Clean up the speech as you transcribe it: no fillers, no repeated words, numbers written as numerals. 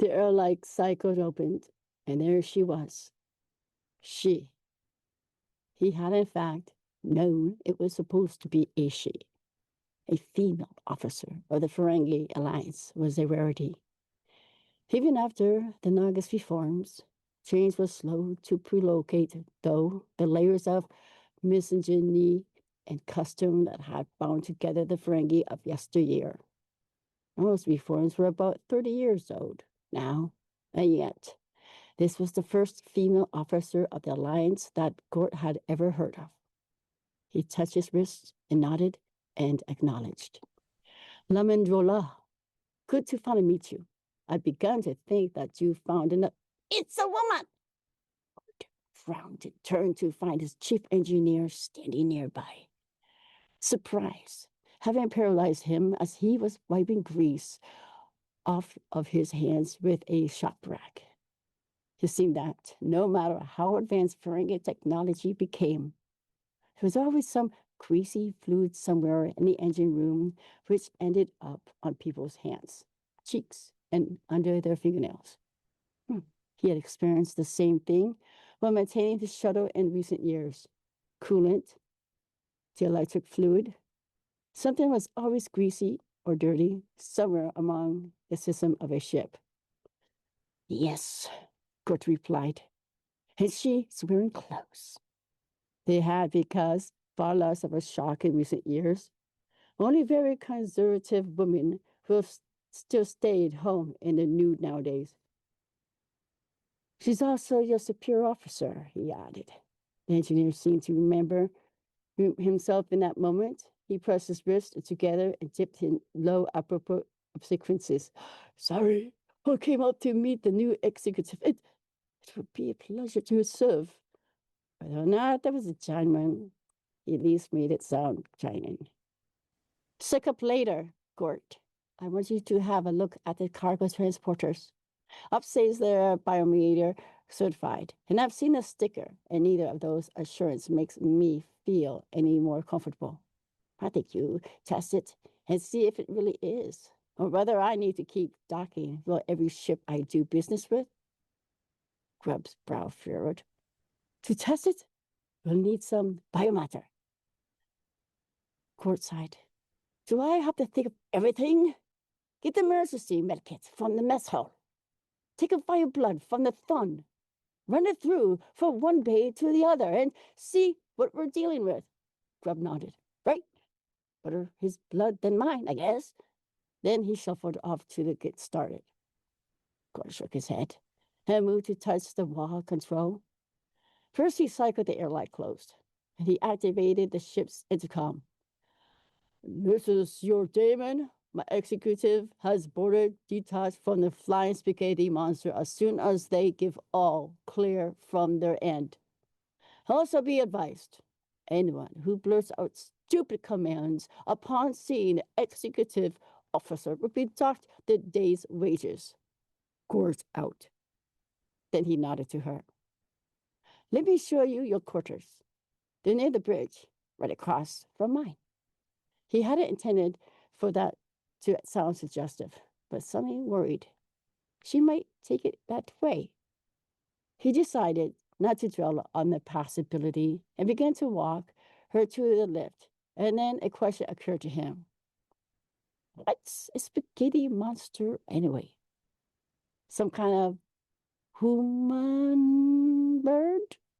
The air-like cycle opened, and there she was. She. He had, in fact, known it was supposed to be a she. A female officer of the Ferengi Alliance was a rarity. Even after the Nagas reforms, change was slow to prelocate, though the layers of misogyny and custom that had bound together the Ferengi of yesteryear. Most reforms were about 30 years old now, and yet this was the first female officer of the Alliance that Gort had ever heard of. He touched his wrist and nodded and acknowledged. Lamendrola, good to finally meet you. I'd begun to think that you found enough. It's a woman! Gort frowned and turned to find his chief engineer standing nearby. Surprise, having paralyzed him as he was wiping grease off of his hands with a shop rack. It seemed that no matter how advanced Ferengi technology became, there was always some greasy fluid somewhere in the engine room which ended up on people's hands, cheeks, and under their fingernails. He had experienced the same thing while maintaining his shuttle in recent years. Coolant, the electric fluid, something was always greasy or dirty somewhere among the system of a ship. Yes, Gort replied, and she's wearing clothes. They had, because far less of a shock in recent years. Only very conservative women who have still stayed home in the nude nowadays. She's also your superior officer, he added. The engineer seemed to remember himself in that moment. He pressed his wrists together and dipped in low apropos obsequences. Sorry, I came up to meet the new executive. It would be a pleasure to serve. Whether or not that was a gentleman, he at least made it sound genuine. Check up later, Gort. I want you to have a look at the cargo transporters. Up says they're biometer certified, and I've seen a sticker, and neither of those assurance makes me feel any more comfortable. I think you test it and see if it really is, or whether I need to keep docking for every ship I do business with. Grubb's brow furrowed. To test it, we'll need some biomatter. Gort sighed. Do I have to think of everything? Get the emergency medikit from the mess hall. Take a vial blood from the thun. Run it through from one bay to the other and see what we're dealing with. Grubb nodded. Right. Better his blood than mine, I guess. Then he shuffled off to get started. Gort shook his head and moved to touch the wall control. First, he cycled the airlock closed, and he activated the ship's intercom. This is your Damon. My executive has boarded detached from the flying spaghetti monster as soon as they give all clear from their end. Also be advised, anyone who blurts out stupid commands upon seeing the executive officer will be docked the day's wages. Gort out. Then he nodded to her. Let me show you your quarters. They're near the bridge, right across from mine. He hadn't intended for that to sound suggestive, but suddenly worried she might take it that way. He decided not to dwell on the possibility and began to walk her to the lift, and then a question occurred to him. What's a spaghetti monster anyway? Some kind of human